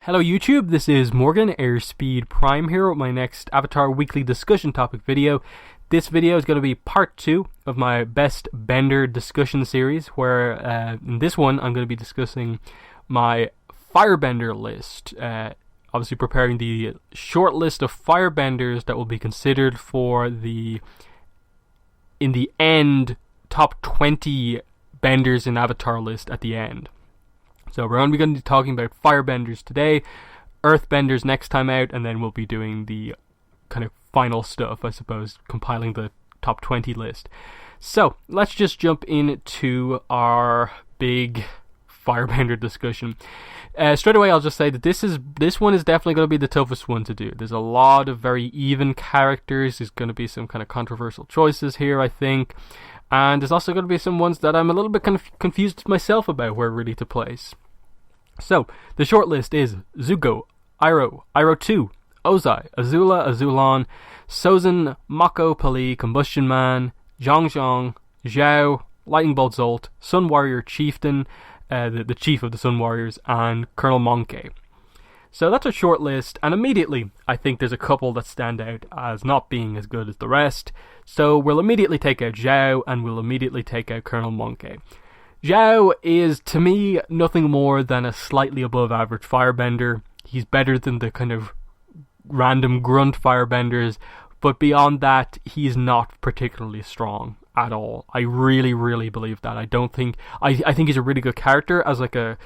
Hello YouTube, this is Morgan, Airspeed Prime here with my next Avatar Weekly Discussion topic video. This video is going to be part 2 of my Best Bender discussion series, where in this one I'm going to be discussing my Firebender list. Obviously preparing the short list of Firebenders that will be considered for the, in the end, top 20 Benders in Avatar list at the end. So we're only going to be talking about Firebenders today, Earthbenders next time out, and then we'll be doing the kind of final stuff, I suppose, compiling the top 20 list. So let's just jump into our big Firebender discussion. Straight away I'll just say that this one is definitely going to be the toughest one to do. There's a lot of very even characters. There's going to be some kind of controversial choices here, I think. And there's also going to be some ones that I'm a little bit kind of confused myself about where really to place. So, the short list is Zuko, Iroh, Iroh 2, Ozai, Azula, Azulan, Sozin, Mako, Pali, Combustion Man, Jong Jong, Zhao, Lightning Bolt Zolt, Sun Warrior Chieftain, the chief of the Sun Warriors, and Colonel Monkey. So that's a short list, and immediately I think there's a couple that stand out as not being as good as the rest. So we'll immediately take out Zhao, and we'll immediately take out Colonel Monkey. Zhao is, to me, nothing more than a slightly above average firebender. He's better than the kind of random grunt firebenders, but beyond that, he's not particularly strong at all. I really, really believe that. I think he's a really good character as like a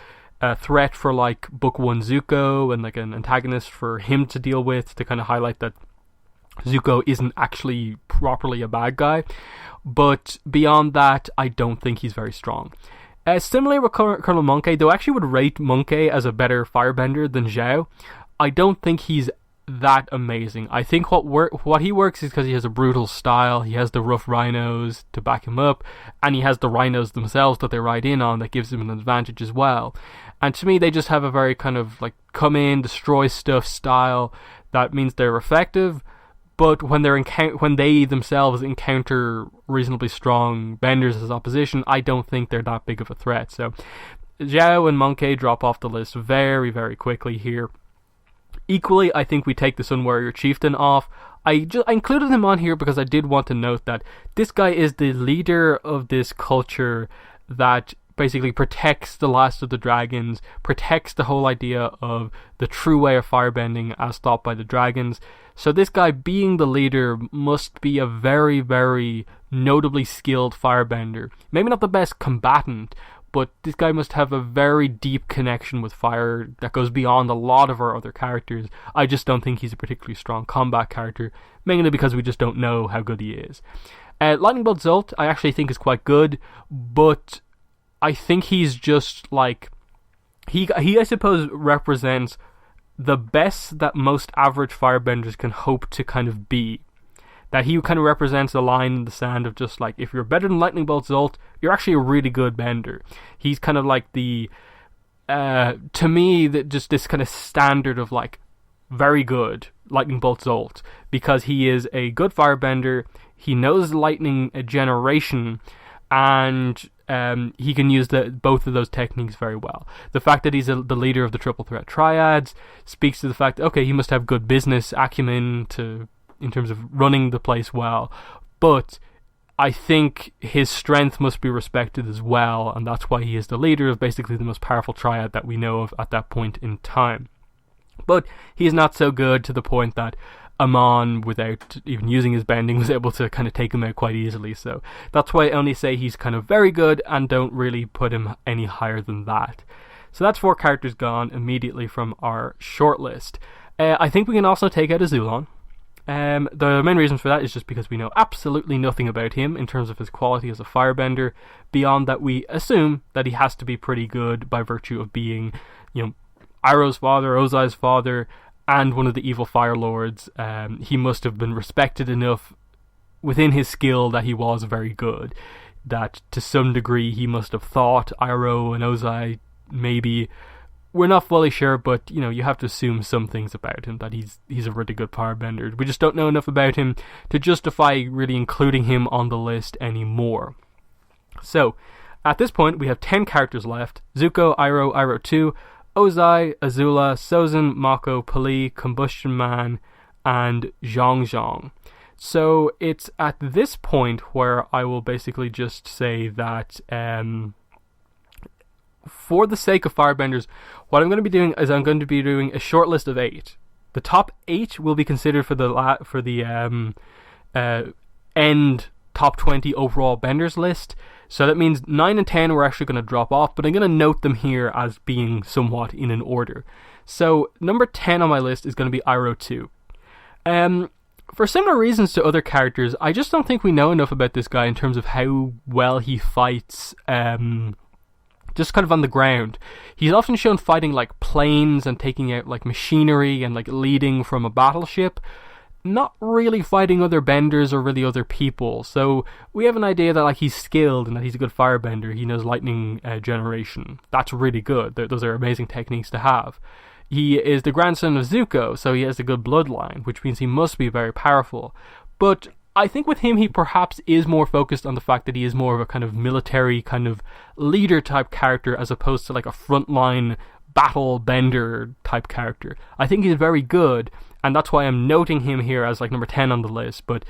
threat for like Book 1 Zuko, and like an antagonist for him to deal with, to kind of highlight that Zuko isn't actually properly a bad guy. But beyond that, I don't think he's very strong. Similarly with Colonel Monkey, though I actually would rate Monkey as a better firebender than Zhao, I don't think he's that amazing. I think what he works is because he has a brutal style. He has the rough rhinos to back him up, and he has the rhinos themselves that they ride in on that gives him an advantage as well. And to me, they just have a very kind of like come in, destroy stuff style that means they're effective. But when they themselves encounter reasonably strong benders as opposition, I don't think they're that big of a threat. So Zhao and Monkey drop off the list very, very quickly here. Equally, I think we take the Sun Warrior Chieftain off. I included him on here because I did want to note that this guy is the leader of this culture that basically protects the last of the dragons, protects the whole idea of the true way of firebending as thought by the dragons. So this guy, being the leader, must be a very, very notably skilled firebender. Maybe not the best combatant, but this guy must have a very deep connection with fire that goes beyond a lot of our other characters. I just don't think he's a particularly strong combat character, mainly because we just don't know how good he is. Lightning Bolt Zolt, I actually think is quite good, but I think he's just like... He I suppose, represents the best that most average firebenders can hope to kind of be. That he kind of represents a line in the sand of just like, if you're better than Lightning Bolt Zolt, you're actually a really good bender. He's kind of like the, to me, just this kind of standard of like, very good Lightning Bolt Zolt, because he is a good firebender, he knows lightning generation, and he can use both of those techniques very well. The fact that he's the leader of the Triple Threat Triads speaks to the fact that, okay, he must have good business acumen in terms of running the place well, but I think his strength must be respected as well, and that's why he is the leader of basically the most powerful triad that we know of at that point in time. But he's not so good to the point that Amon, without even using his bending, was able to kind of take him out quite easily. So that's why I only say he's kind of very good and don't really put him any higher than that. So that's 4 characters gone immediately from our shortlist. I think we can also take out Azulan. The main reason for that is just because we know absolutely nothing about him in terms of his quality as a firebender, beyond that we assume that he has to be pretty good by virtue of being, Iroh's father, Ozai's father, and one of the evil Fire Lords. He must have been respected enough within his skill that he was very good, that to some degree he must have thought Iroh and Ozai maybe. We're not fully sure, but you have to assume some things about him, that he's a really good firebender. We just don't know enough about him to justify really including him on the list anymore. So, at this point, we have 10 characters left: Zuko, Iroh, Iroh 2, Ozai, Azula, Sozin, Mako, Pali, Combustion Man, and Jong Jong. So it's at this point where I will basically just say that for the sake of Firebenders, what I'm going to be doing is I'm going to be doing a short list of 8. The top 8 will be considered for the end top 20 overall Benders list. So that means 9 and 10 we're actually going to drop off, but I'm going to note them here as being somewhat in an order. So number 10 on my list is going to be Iroh 2. For similar reasons to other characters, I just don't think we know enough about this guy in terms of how well he fights, just kind of on the ground. He's often shown fighting like planes and taking out like machinery and like leading from a battleship, not really fighting other benders or really other people. So we have an idea that like he's skilled and that he's a good firebender. He knows lightning generation. That's really good. Those are amazing techniques to have. He is the grandson of Zuko, so he has a good bloodline, which means he must be very powerful. But I think with him, he perhaps is more focused on the fact that he is more of a kind of military, kind of leader type character as opposed to like a frontline battle bender type character. I think he's very good, and that's why I'm noting him here as like number 10 on the list, but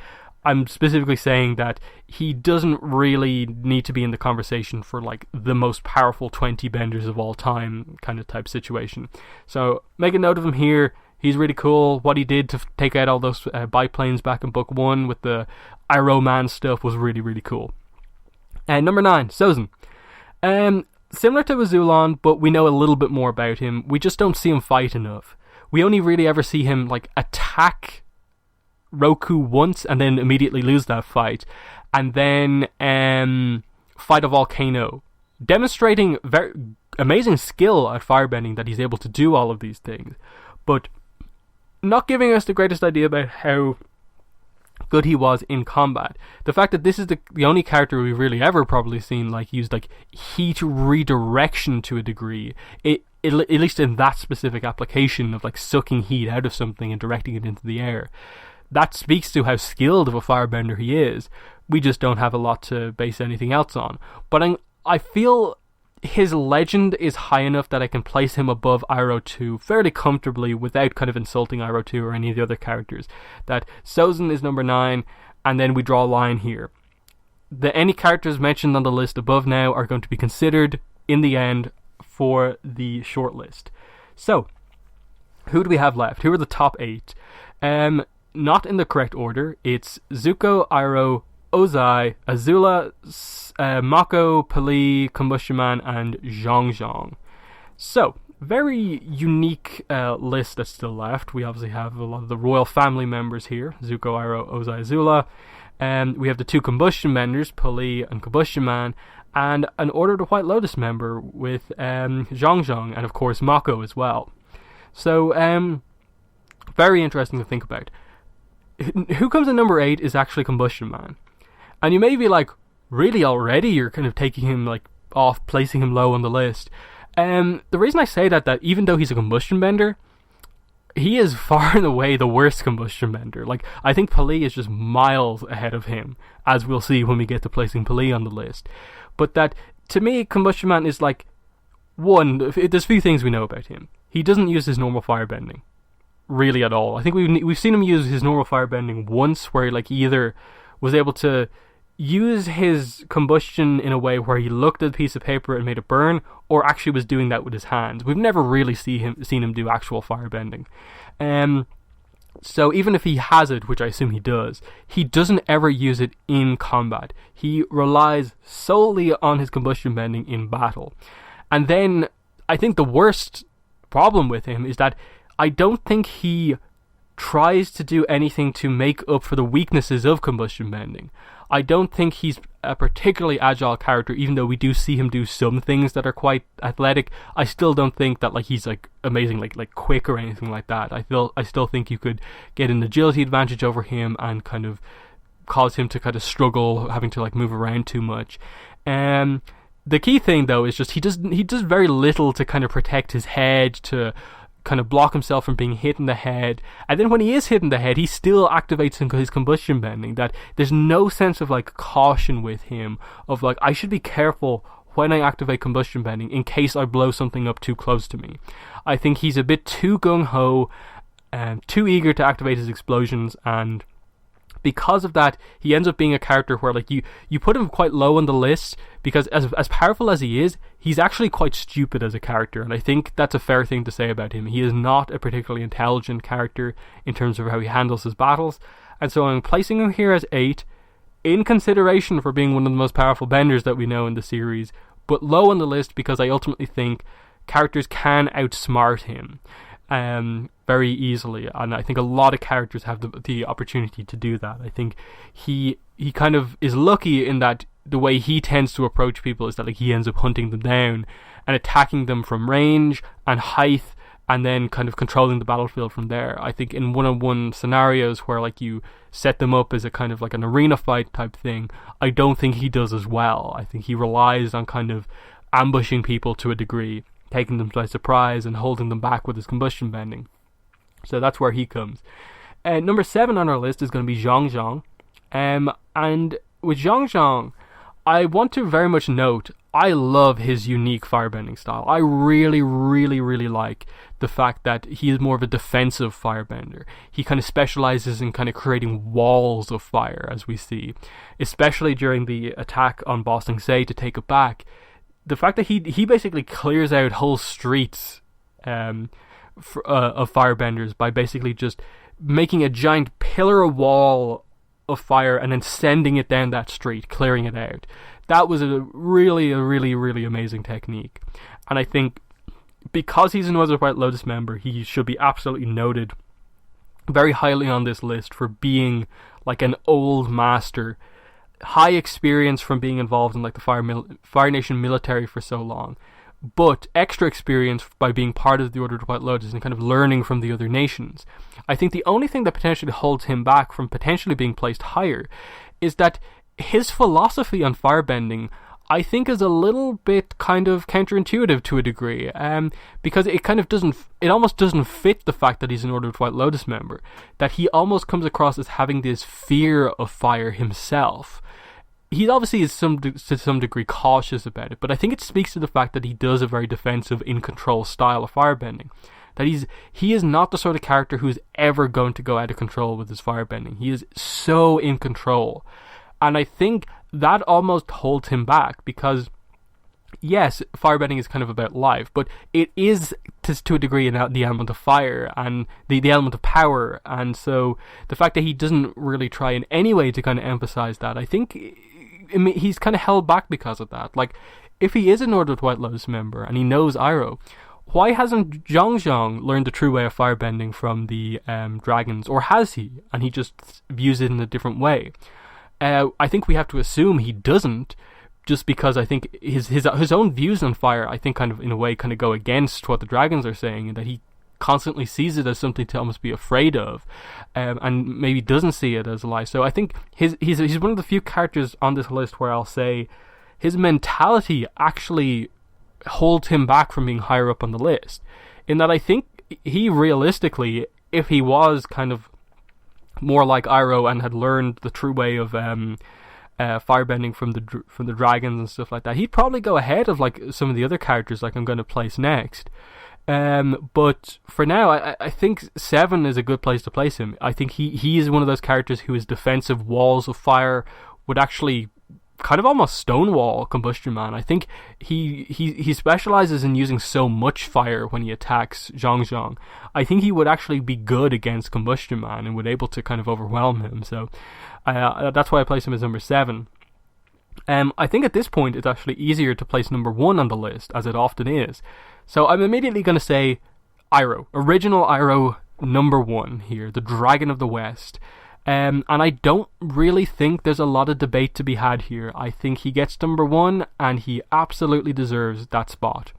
I'm specifically saying that he doesn't really need to be in the conversation for like the most powerful 20 benders of all time kind of type situation. So make a note of him here. He's really cool. What he did to take out all those biplanes back in book 1 with the Iroh Man stuff was really, really cool. Number 9, Sozin. Similar to Azula, but we know a little bit more about him. We just don't see him fight enough. We only really ever see him like attack Roku once and then immediately lose that fight, and then fight a volcano, demonstrating very amazing skill at firebending, that he's able to do all of these things, but not giving us the greatest idea about how good he was in combat. The fact that this is the only character we've really ever probably seen like use like heat redirection to a degree, at least in that specific application of like sucking heat out of something and directing it into the air. That speaks to how skilled of a firebender he is. We just don't have a lot to base anything else on. But I feel his legend is high enough that I can place him above Iroh 2 fairly comfortably without kind of insulting Iroh 2 or any of the other characters. That Sozin is number 9, and then we draw a line here. Any characters mentioned on the list above now are going to be considered in the end for the shortlist. So, who do we have left? Who are the top 8? Not in the correct order. It's Zuko, Iroh, Ozai, Azula, Mako, Pali, Combustion Man, and Jong Jong. So, very unique list that's still left. We obviously have a lot of the royal family members here. Zuko, Iroh, Ozai, Azula. We have the 2 combustion benders, Pali and Combustion Man, and an Order of the White Lotus member with Jong Jong, and of course Mako as well. So, very interesting to think about. Who comes in number 8 is actually Combustion Man. And you may be like, really already? You're kind of taking him like off, placing him low on the list. The reason I say that even though he's a combustion bender, he is far and away the worst combustion bender. Like, I think Pali is just miles ahead of him, as we'll see when we get to placing Pali on the list. But that, to me, Combustion Man is like, one, there's few things we know about him. He doesn't use his normal firebending really at all. I think we've seen him use his normal firebending once, where like he either was able to use his combustion in a way where he looked at a piece of paper and made it burn, or actually was doing that with his hands. We've never really seen him do actual firebending. So even if he has it, which I assume he does, he doesn't ever use it in combat. He relies solely on his combustion bending in battle. And then I think the worst problem with him is that I don't think he tries to do anything to make up for the weaknesses of combustion bending. I don't think he's a particularly agile character, even though we do see him do some things that are quite athletic. I still don't think that like he's like amazing, like quick or anything like that. I still think you could get an agility advantage over him and kind of cause him to kind of struggle, having to like move around too much. The key thing though is just he does very little to kind of protect his head, to kind of block himself from being hit in the head. And then when he is hit in the head, he still activates his combustion bending. That there's no sense of like caution with him, of like, I should be careful when I activate combustion bending in case I blow something up too close to me. I think he's a bit too gung-ho, too eager to activate his explosions, and because of that, he ends up being a character where like you put him quite low on the list, because as powerful as he is, he's actually quite stupid as a character, and I think that's a fair thing to say about him. He is not a particularly intelligent character in terms of how he handles his battles, and so I'm placing him here as 8, in consideration for being one of the most powerful benders that we know in the series, but low on the list because I ultimately think characters can outsmart him very easily, and I think a lot of characters have the opportunity to do that. I think he kind of is lucky in that the way he tends to approach people is that like he ends up hunting them down and attacking them from range and height, and then kind of controlling the battlefield from there. I think in one-on-one scenarios where like you set them up as a kind of like an arena fight type thing, I don't think he does as well. I think he relies on kind of ambushing people to a degree, taking them by surprise and holding them back with his combustion bending. So that's where he comes. Number 7 on our list is going to be Jong Jong. And with Jong Jong, I want to very much note, I love his unique firebending style. I really, really, really like the fact that he is more of a defensive firebender. He kind of specializes in kind of creating walls of fire, as we see, especially during the attack on Boston Say to take it back. The fact that he basically clears out whole streets of firebenders by basically just making a giant pillar of wall of fire and then sending it down that street, clearing it out. That was a really amazing technique. And I think because he's an Ozai White Lotus member, he should be absolutely noted very highly on this list for being like an old master, high experience from being involved in like the Fire Nation military for so long, but extra experience by being part of the Order of the White Lotus and kind of learning from the other nations. I think the only thing that potentially holds him back from potentially being placed higher is that his philosophy on firebending, I think, is a little bit kind of counterintuitive to a degree, because it kind of almost doesn't fit the fact that he's an Order of the White Lotus member, that he almost comes across as having this fear of fire himself. He obviously is to some degree cautious about it, but I think it speaks to the fact that he does a very defensive, in-control style of firebending. That he is not the sort of character who's ever going to go out of control with his firebending. He is so in control. And I think that almost holds him back because, yes, firebending is kind of about life, but it is to a degree the element of fire and the element of power. And so the fact that he doesn't really try in any way to kind of emphasize that, I think he's kind of held back because of that. Like, if he is an Order of the White Lotus member and he knows Iroh, why hasn't Jong Jong learned the true way of firebending from the dragons? Or has he? And he just views it in a different way. I think we have to assume he doesn't, just because I think his own views on fire, I think kind of in a way kind of go against what the dragons are saying, and that he constantly sees it as something to almost be afraid of, and maybe doesn't see it as a lie. So I think he's one of the few characters on this list where I'll say his mentality actually holds him back from being higher up on the list, in that I think he realistically, if he was kind of more like Iroh and had learned the true way of firebending from the dragons and stuff like that, he'd probably go ahead of like some of the other characters like I'm going to place next. But for now, I think 7 is a good place to place him. I think he is one of those characters who his defensive walls of fire would actually kind of almost stonewall Combustion Man. I think he specializes in using so much fire when he attacks Jong Jong. I think he would actually be good against Combustion Man and would able to kind of overwhelm him. So that's why I place him as number 7. I think at this point it's actually easier to place number 1 on the list, as it often is. So I'm immediately going to say Iroh. Original Iroh, number 1 here, the Dragon of the West. And I don't really think there's a lot of debate to be had here. I think he gets number 1, and he absolutely deserves that spot.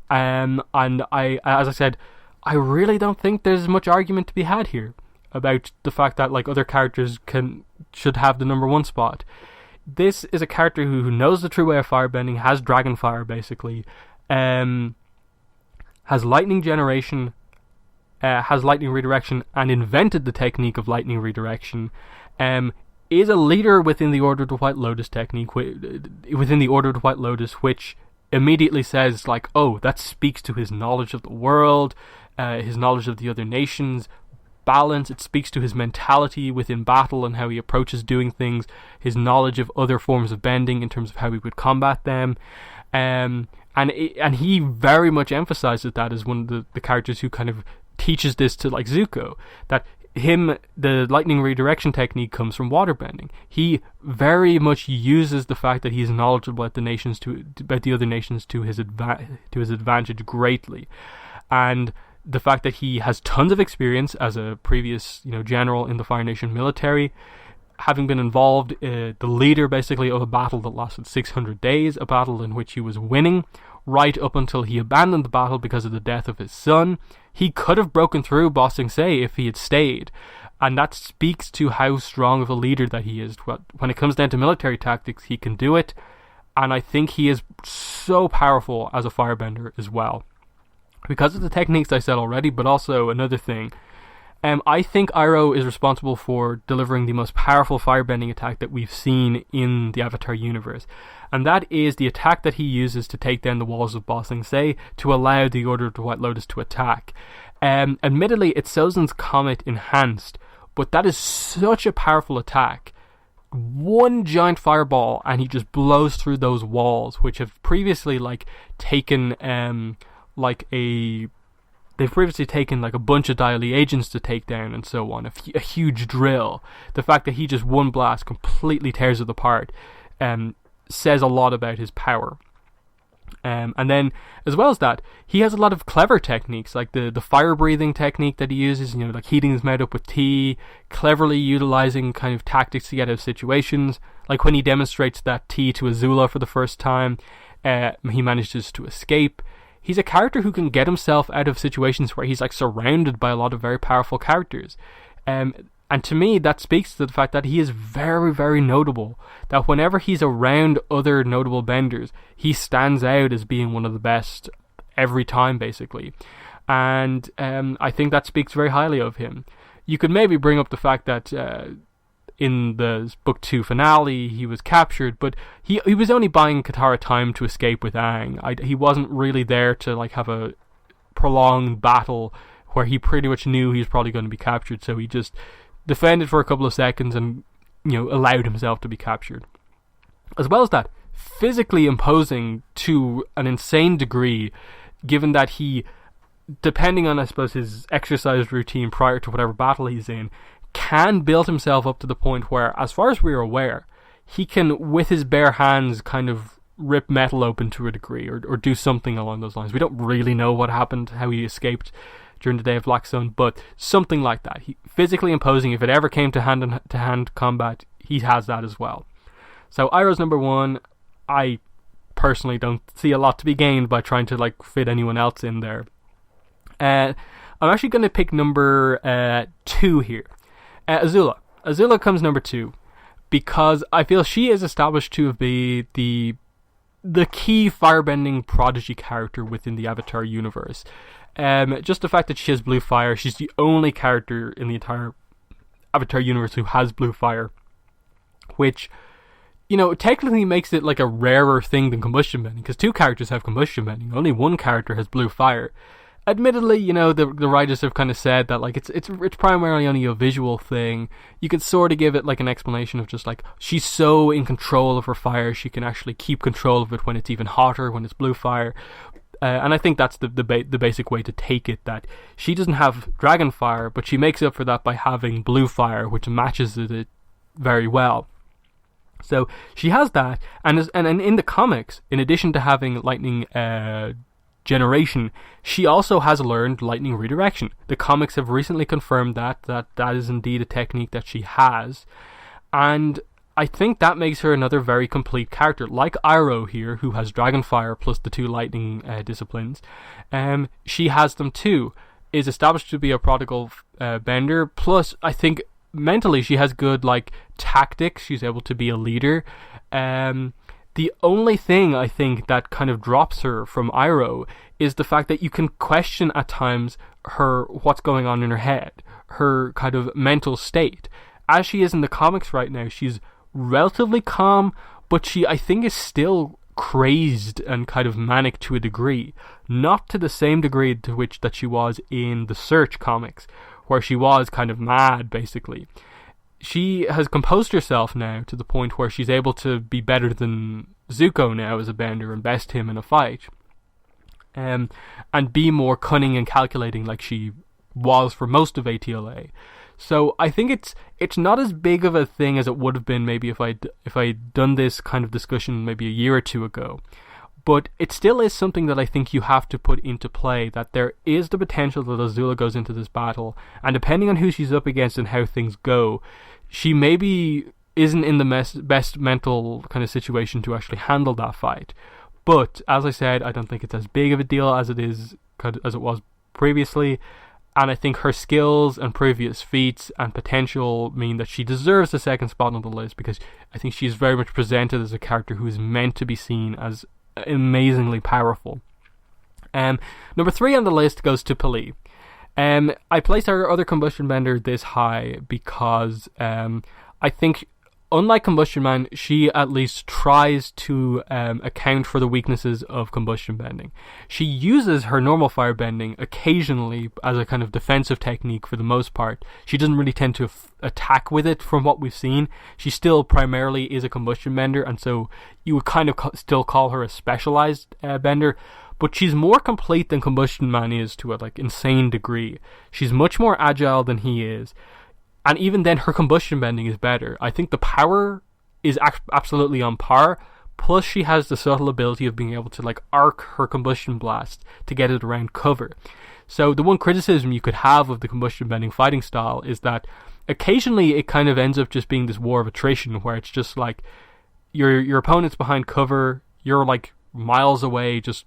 And as I said, I really don't think there's much argument to be had here about the fact that like other characters should have the number 1 spot. This is a character who knows the true way of firebending, has dragon fire basically, has lightning generation, has lightning redirection, and invented the technique of lightning redirection, is a leader within the Order of the White Lotus technique, within the Order of the White Lotus, which immediately says, like, oh, that speaks to his knowledge of the world, his knowledge of the other nations, balance. It speaks to his mentality within battle and how he approaches doing things, his knowledge of other forms of bending in terms of how he would combat them. And he very much emphasizes that as one of the characters who kind of teaches this to, like, Zuko, that the lightning redirection technique comes from waterbending. He very much uses the fact that he's knowledgeable about the other nations to his advantage greatly, and the fact that he has tons of experience as a previous general in the Fire Nation military, having been involved, the leader basically of a battle that lasted 600 days, a battle in which he was winning right up until he abandoned the battle because of the death of his son. He could have broken through Ba Sing Se if he had stayed, and that speaks to how strong of a leader that he is. When it comes down to military tactics, he can do it, and I think he is so powerful as a firebender as well, because of the techniques I said already, but also another thing. I think Iroh is responsible for delivering the most powerful firebending attack that we've seen in the Avatar universe. And that is the attack that he uses to take down the walls of Ba Sing Se to allow the Order of the White Lotus to attack. Admittedly, it's Sozin's Comet enhanced, but that is such a powerful attack. One giant fireball and he just blows through those walls, which have previously taken They've previously taken like a bunch of Dai Li agents to take down and so on. A huge drill. The fact that he just one blast completely tears it apart says a lot about his power. And then, as well as that, he has a lot of clever techniques, like the fire breathing technique that he uses, like heating his mouth up with tea, cleverly utilizing kind of tactics to get out of situations. Like when he demonstrates that tea to Azula for the first time, he manages to escape. He's a character who can get himself out of situations where he's surrounded by a lot of very powerful characters. And to me, that speaks to the fact that he is very, very notable. That whenever he's around other notable benders, he stands out as being one of the best every time, basically. And I think that speaks very highly of him. You could maybe bring up the fact that in the Book 2 finale, he was captured, but he was only buying Katara time to escape with Aang. He wasn't really there to have a prolonged battle where he pretty much knew he was probably going to be captured, so he just defended for a couple of seconds and allowed himself to be captured. As well as that, physically imposing to an insane degree, given that he, depending on I suppose his exercise routine prior to whatever battle he's in, can build himself up to the point where, as far as we're aware, he can, with his bare hands, kind of rip metal open to a degree, or do something along those lines. We don't really know what happened, how he escaped during the Day of Black Sun, but something like that. He, physically imposing, if it ever came to hand-to-hand combat, he has that as well. So Iroh's number one. I personally don't see a lot to be gained by trying to fit anyone else in there. I'm actually going to pick number 2 here. Azula. Azula comes number 2 because I feel she is established to be the key firebending prodigy character within the Avatar universe. Just the fact that she has blue fire, she's the only character in the entire Avatar universe who has blue fire, which technically makes it a rarer thing than combustion bending, because 2 characters have combustion bending, only 1 character has blue fire. Admittedly, the writers have kind of said that it's primarily only a visual thing. You could sort of give it an explanation of just she's so in control of her fire, she can actually keep control of it when it's even hotter, when it's blue fire. And I think that's the basic way to take it, that she doesn't have dragon fire, but she makes up for that by having blue fire, which matches it very well. So she has that, and in the comics, in addition to having lightning generation, she also has learned lightning redirection. The comics have recently confirmed that is indeed a technique that she has, and I think that makes her another very complete character, like Iroh here, who has Dragonfire plus the 2 lightning disciplines. She has them too, is established to be a prodigal bender, plus I think mentally she has good tactics, she's able to be a leader. The only thing I think that kind of drops her from Iroh is the fact that you can question at times what's going on in her head, her kind of mental state. as she is in the comics right now, she's relatively calm, but she, I think, is still crazed and kind of manic to a degree. Not to the same degree to which that she was in the Search comics, where she was kind of mad, basically. She has composed herself now to the point where she's able to be better than Zuko now as a bender and best him in a fight. And be more cunning and calculating like she was for most of ATLA. So I think it's not as big of a thing as it would have been maybe if I'd done this kind of discussion maybe a year or two ago. But it still is something that I think you have to put into play, that there is the potential that Azula goes into this battle, and depending on who she's up against and how things go, she maybe isn't in the best mental kind of situation to actually handle that fight. But, as I said, I don't think it's as big of a deal as it was previously, and I think her skills and previous feats and potential mean that she deserves the second spot on the list, because I think she's very much presented as a character who is meant to be seen as amazingly powerful. Number 3 on the list goes to Pali. I placed our other combustion bender this high because I think, unlike Combustion Man, she at least tries to account for the weaknesses of combustion bending. She uses her normal fire bending occasionally as a kind of defensive technique for the most part. She doesn't really tend to attack with it from what we've seen. She still primarily is a combustion bender, and so you would kind of still call her a specialized bender. But she's more complete than Combustion Man is to a insane degree. She's much more agile than he is. And even then, her combustion bending is better. I think the power is absolutely on par. Plus, she has the subtle ability of being able to arc her combustion blast to get it around cover. So the one criticism you could have of the combustion bending fighting style is that occasionally it kind of ends up just being this war of attrition, where it's just your opponent's behind cover, you're miles away, just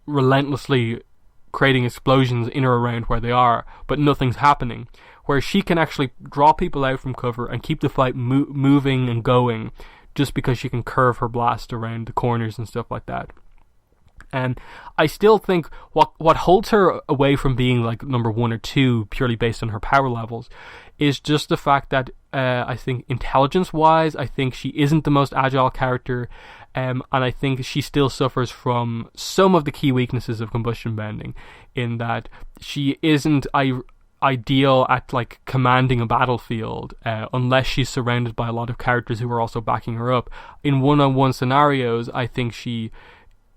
relentlessly creating explosions in or around where they are, but nothing's happening. Where she can actually draw people out from cover and keep the fight moving and going, just because she can curve her blast around the corners and stuff like that. And I still think what holds her away from being number 1 or 2 purely based on her power levels is just the fact that I think intelligence-wise, I think she isn't the most agile character, and I think she still suffers from some of the key weaknesses of combustion bending, in that she isn't ideal at commanding a battlefield unless she's surrounded by a lot of characters who are also backing her up. In one-on-one scenarios, I think she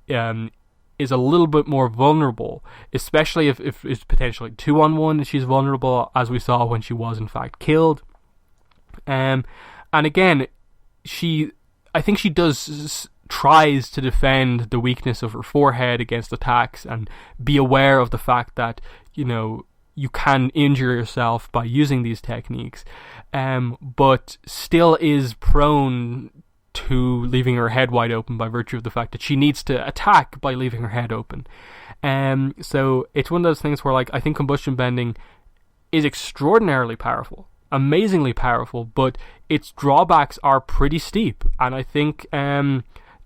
is a little bit more vulnerable, especially if it's potentially 2-on-1 she's vulnerable, as we saw when she was in fact killed. And again, I think she tries to defend the weakness of her forehead against attacks and be aware of the fact that you can injure yourself by using these techniques, but still is prone to leaving her head wide open by virtue of the fact that she needs to attack by leaving her head open. So it's one of those things where I think combustion bending is extraordinarily powerful, amazingly powerful, but its drawbacks are pretty steep, and I think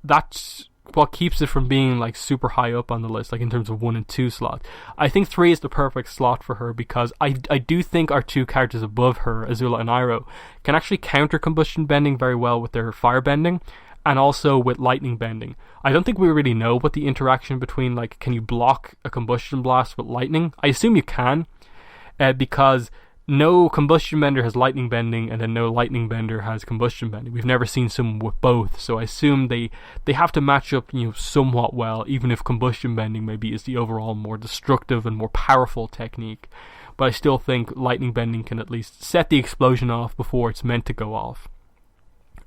that's what keeps it from being super high up on the list, in terms of 1 and 2 slot. I think 3 is the perfect slot for her, because I do think our 2 characters above her, Azula and Iroh, can actually counter combustion bending very well with their fire bending, and also with lightning bending. I don't think we really know what the interaction between, can you block a combustion blast with lightning? I assume you can, because no combustion bender has lightning bending, and then no lightning bender has combustion bending. We've never seen someone with both, so I assume they have to match up somewhat well, even if combustion bending maybe is the overall more destructive and more powerful technique. But I still think lightning bending can at least set the explosion off before it's meant to go off.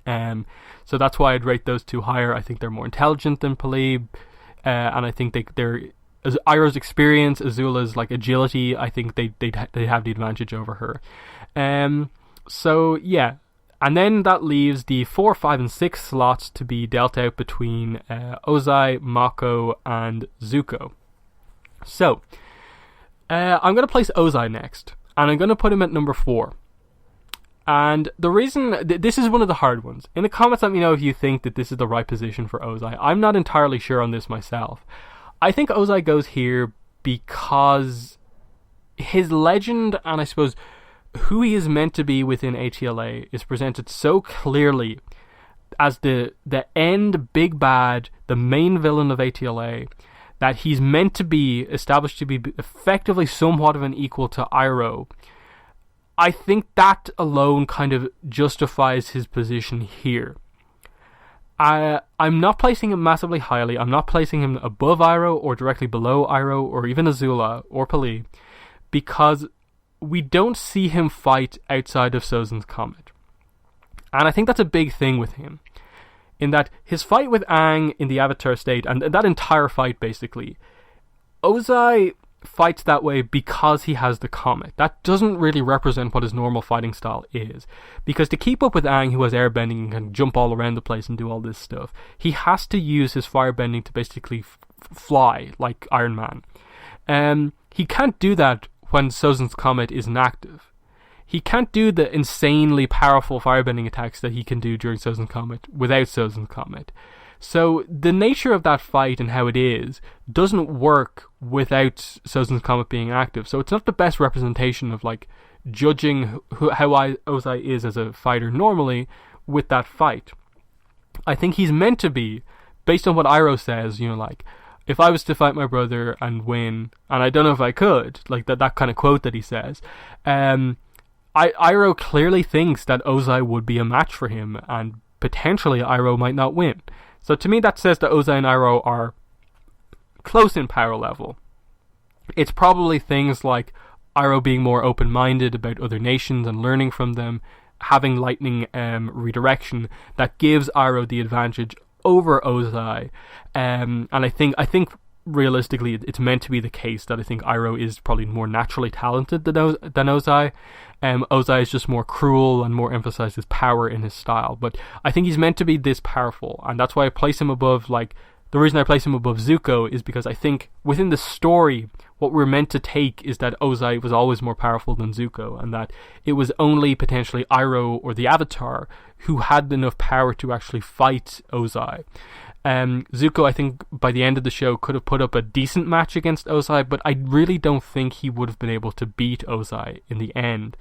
So that's why I'd rate those 2 higher. I think they're more intelligent than Pali, and I think they're as Iroh's experience, Azula's agility, I think they have the advantage over her. So yeah, and then that leaves the 4, 5, and 6 slots to be dealt out between Ozai, Mako, and Zuko. So I'm going to place Ozai next, and I'm going to put him at number 4. And the reason, this is one of the hard ones. In the comments, let me know if you think that this is the right position for Ozai. I'm not entirely sure on this myself. I think Ozai goes here because his legend, and I suppose who he is meant to be within ATLA is presented so clearly as the end big bad, the main villain of ATLA, that he's meant to be established to be effectively somewhat of an equal to Iroh. I think that alone kind of justifies his position here. I'm not placing him massively highly. I'm not placing him above Iroh or directly below Iroh or even Azula or Pali, because we don't see him fight outside of Sozin's Comet. And I think that's a big thing with him, in that his fight with Aang in the Avatar state, and that entire fight basically, Ozai fights that way because he has the comet. That doesn't really represent what his normal fighting style is, because to keep up with Aang, who has airbending and can jump all around the place and do all this stuff, he has to use his firebending to basically fly like Iron Man. He can't do that when Sozin's Comet isn't active. He can't do the insanely powerful firebending attacks that he can do during Sozin's Comet without Sozin's Comet. So the nature of that fight and how it is doesn't work without Sozin's Comet being active. So it's not the best representation of like judging how Ozai is as a fighter normally with that fight. I think he's meant to be, based on what Iroh says, you know, like, if I was to fight my brother and win, and I don't know if I could, like that kind of quote that he says, Iroh clearly thinks that Ozai would be a match for him, and potentially Iroh might not win. So to me that says that Ozai and Iroh are close in power level. It's probably things like Iroh being more open-minded about other nations and learning from them, having lightning redirection, that gives Iroh the advantage over Ozai. And I think realistically it's meant to be the case that I think Iroh is probably more naturally talented than Ozai. Ozai is just more cruel and more emphasizes power in his style, but I think he's meant to be this powerful, and that's why I place him above, like, the reason I place him above Zuko is because I think within the story what we're meant to take is that Ozai was always more powerful than Zuko, and that it was only potentially Iroh or the Avatar who had enough power to actually fight Ozai. Zuko, I think, by the end of the show could have put up a decent match against Ozai, but I really don't think he would have been able to beat Ozai in the end.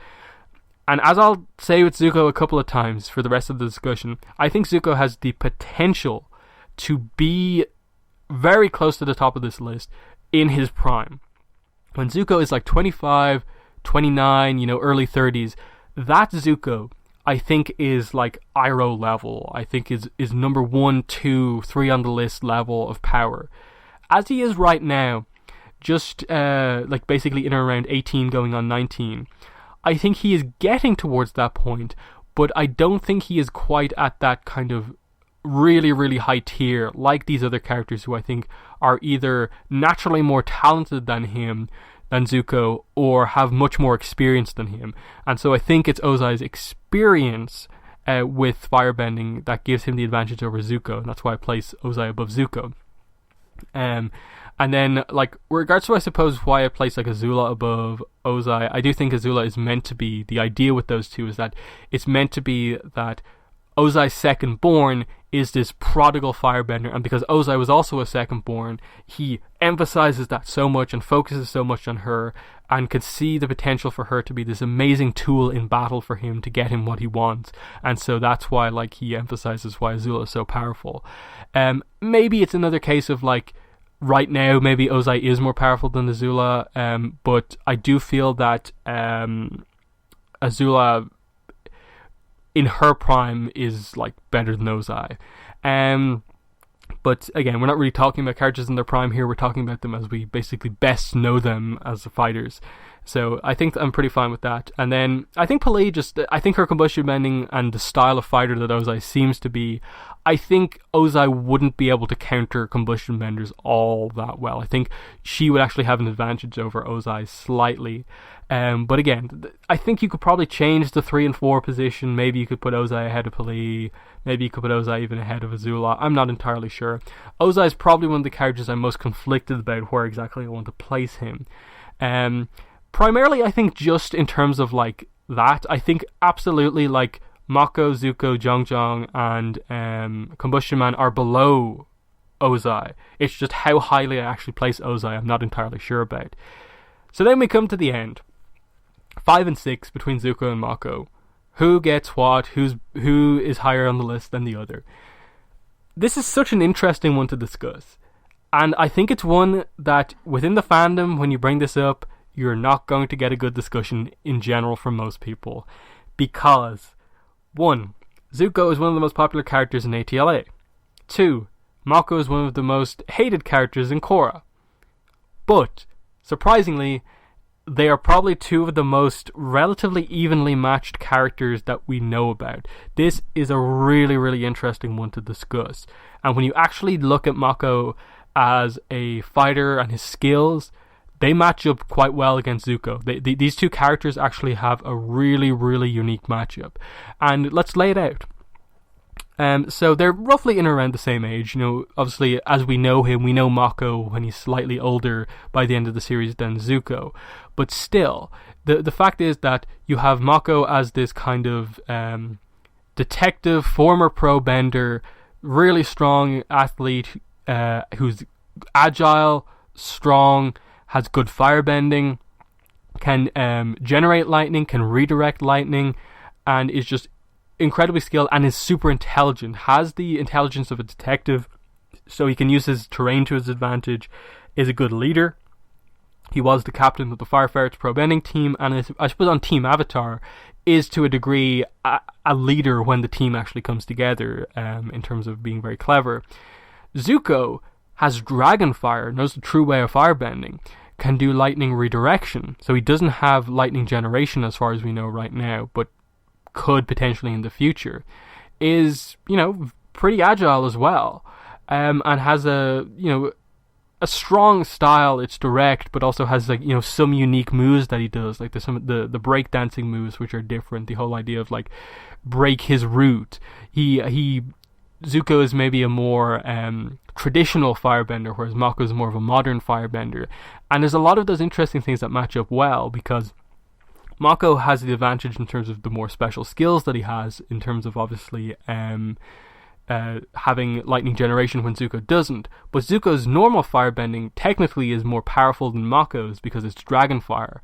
And as I'll say with Zuko a couple of times for the rest of the discussion, I think Zuko has the potential to be very close to the top of this list in his prime. When Zuko is like 25, 29, early 30s, that Zuko, I think, is like Iroh level. I think is number 1, 2, 3 on the list level of power. As he is right now, just like basically in or around 18 going on 19, I think he is getting towards that point, but I don't think he is quite at that kind of really, really high tier like these other characters who I think are either naturally more talented than him, than Zuko, or have much more experience than him. And so I think it's Ozai's experience with firebending that gives him the advantage over Zuko, and that's why I place Ozai above Zuko. And then, like, regards to, I suppose, why I place like Azula above Ozai, I do think Azula is meant to be, the idea with those two is that it's meant to be that Ozai's second born is this prodigal firebender, and because Ozai was also a second born, he emphasizes that so much and focuses so much on her, and could see the potential for her to be this amazing tool in battle for him to get him what he wants. And so that's why, like, he emphasizes why Azula is so powerful. Maybe it's another case of, like, right now maybe Ozai is more powerful than Azula, but I do feel that Azula in her prime is like better than Ozai. But again, we're not really talking about characters in their prime here, we're talking about them as we basically best know them as the fighters. So I think I'm pretty fine with that. And then I think Pali I think her combustion bending and the style of fighter that Ozai seems to be, I think Ozai wouldn't be able to counter combustion benders all that well. I think she would actually have an advantage over Ozai slightly. But again, I think you could probably change the 3 and 4 position. Maybe you could put Ozai ahead of Pali. Maybe you could put Ozai even ahead of Azula. I'm not entirely sure. Ozai is probably one of the characters I'm most conflicted about where exactly I want to place him. Primarily, I think just in terms of like that, I think absolutely like Mako, Zuko, Jong Jong, and Combustion Man are below Ozai. It's just how highly I actually place Ozai I'm not entirely sure about. So then we come to the end. 5 and 6 between Zuko and Mako. Who gets what? Who is higher on the list than the other? This is such an interesting one to discuss. And I think it's one that within the fandom, when you bring this up, you're not going to get a good discussion in general from most people. Because, 1, Zuko is one of the most popular characters in ATLA. 2, Mako is one of the most hated characters in Korra. But, surprisingly, they are probably two of the most relatively evenly matched characters that we know about. This is a really, really interesting one to discuss. And when you actually look at Mako as a fighter and his skills, they match up quite well against Zuko. These two characters actually have a really, really unique matchup. And let's lay it out. So they're roughly in around the same age. Obviously, as we know him, we know Mako when he's slightly older by the end of the series than Zuko. But still, the fact is that you have Mako as this kind of detective, former pro bender, really strong athlete who's agile, strong, has good firebending, can generate lightning, can redirect lightning, and is just incredibly skilled and is super intelligent, has the intelligence of a detective, so he can use his terrain to his advantage, is a good leader. He was the captain of the Fireferrets pro bending team, and is, I suppose on Team Avatar, is to a degree a leader when the team actually comes together, in terms of being very clever. Zuko has dragon fire, knows the true way of firebending, can do lightning redirection, so he doesn't have lightning generation as far as we know right now, but could potentially in the future, is, pretty agile as well, and has a strong style. It's direct, but also has some unique moves that he does, like the breakdancing moves, which are different. The whole idea of break his route. Zuko is maybe a more traditional firebender, whereas Mako is more of a modern firebender, and there's a lot of those interesting things that match up well, because Mako has the advantage in terms of the more special skills that he has, in terms of obviously having lightning generation when Zuko doesn't. But Zuko's normal firebending technically is more powerful than Mako's because it's dragon fire.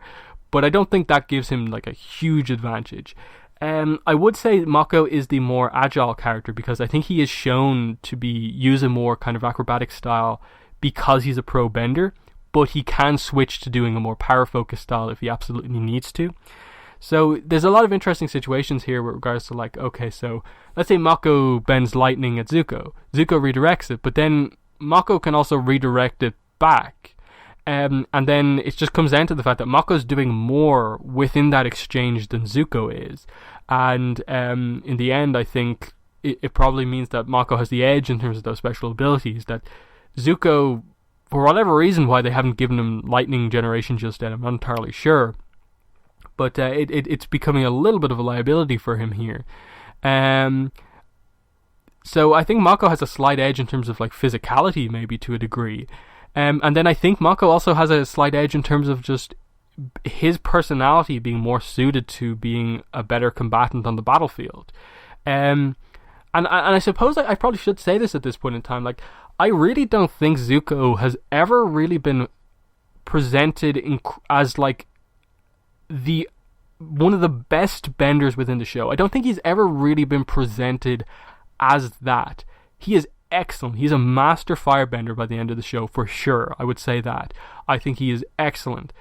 But I don't think that gives him a huge advantage. I would say Mako is the more agile character, because I think he is shown to use a more kind of acrobatic style because he's a pro bender, but he can switch to doing a more power-focused style if he absolutely needs to. So there's a lot of interesting situations here with regards to okay, so let's say Mako bends lightning at Zuko. Zuko redirects it, but then Mako can also redirect it back. And then it just comes down to the fact that Mako's doing more within that exchange than Zuko is. And in the end, I think it probably means that Mako has the edge in terms of those special abilities, that Zuko, for whatever reason why they haven't given him lightning generation just yet, I'm not entirely sure. But it's becoming a little bit of a liability for him here. So I think Mako has a slight edge in terms of physicality, maybe to a degree. And then I think Mako also has a slight edge in terms of just his personality being more suited to being a better combatant on the battlefield. And I suppose I probably should say this at this point in time. I really don't think Zuko has ever really been presented as the one of the best benders within the show. I don't think he's ever really been presented as that. He is excellent. He's a master firebender by the end of the show, for sure. I would say that. I think he is excellent.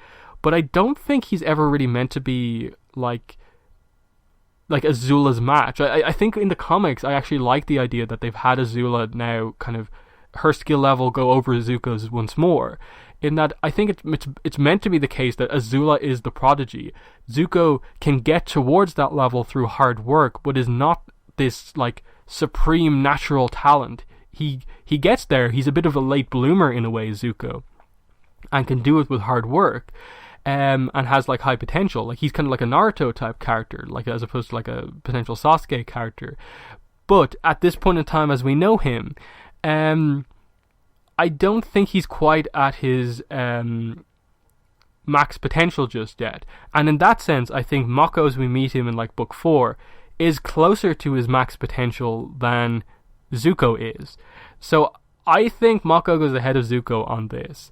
But I don't think he's ever really meant to be like Azula's match. I think in the comics, I actually like the idea that they've had Azula now kind of her skill level go over Zuko's once more. In that, I think it's meant to be the case that Azula is the prodigy. Zuko can get towards that level through hard work, but is not this supreme natural talent. He gets there. He's a bit of a late bloomer in a way, Zuko, and can do it with hard work. And has high potential. He's kind of like a Naruto type character, as opposed to a potential Sasuke character. But at this point in time, as we know him, I don't think he's quite at his max potential just yet. And in that sense, I think Mako, as we meet him in book 4, is closer to his max potential than Zuko is. So I think Mako goes ahead of Zuko on this.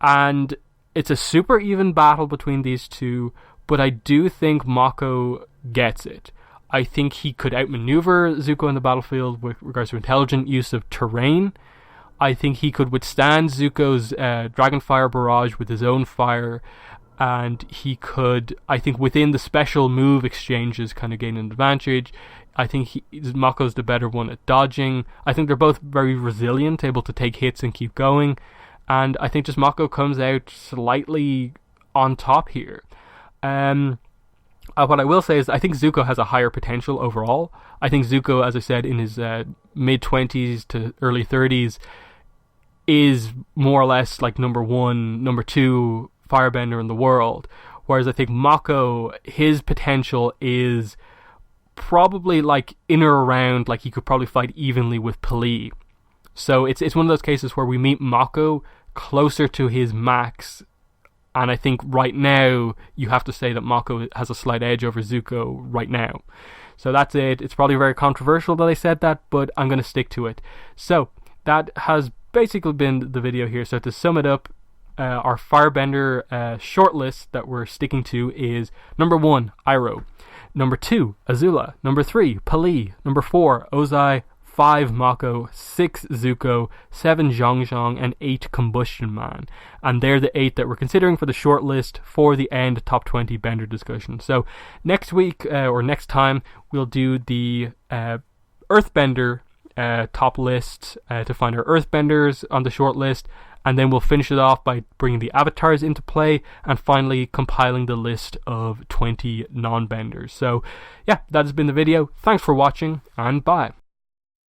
And it's a super even battle between these two, but I do think Mako gets it. I think he could outmaneuver Zuko in the battlefield with regards to intelligent use of terrain. I think he could withstand Zuko's Dragonfire barrage with his own fire, and he could, I think, within the special move exchanges, kind of gain an advantage. I think Mako's the better one at dodging. I think they're both very resilient, able to take hits and keep going, and I think just Mako comes out slightly on top here. What I will say is I think Zuko has a higher potential overall. I think Zuko, as I said, in his mid-20s to early 30s, is more or less like number 1, number 2 firebender in the world. Whereas I think Mako, his potential is probably like in or around, like he could probably fight evenly with Peli. So it's one of those cases where we meet Mako closer to his max, and I think right now you have to say that Mako has a slight edge over Zuko right now. So that's it. It's probably very controversial that I said that, but I'm going to stick to it. So that has basically been the video here. So to sum it up, our Firebender shortlist that we're sticking to is number 1, Iroh. Number 2, Azula. Number 3, Peli. Number 4, Ozai. 5, Mako. 6, Zuko. 7, Jong Jong. And 8, Combustion Man. And they're the 8 that we're considering for the shortlist for the end top 20 Bender discussion. So next week, or next time, we'll do the Earthbender top list to find our Earthbenders on the shortlist. And then we'll finish it off by bringing the avatars into play and finally compiling the list of 20 non-benders. So yeah, that has been the video. Thanks for watching, and bye.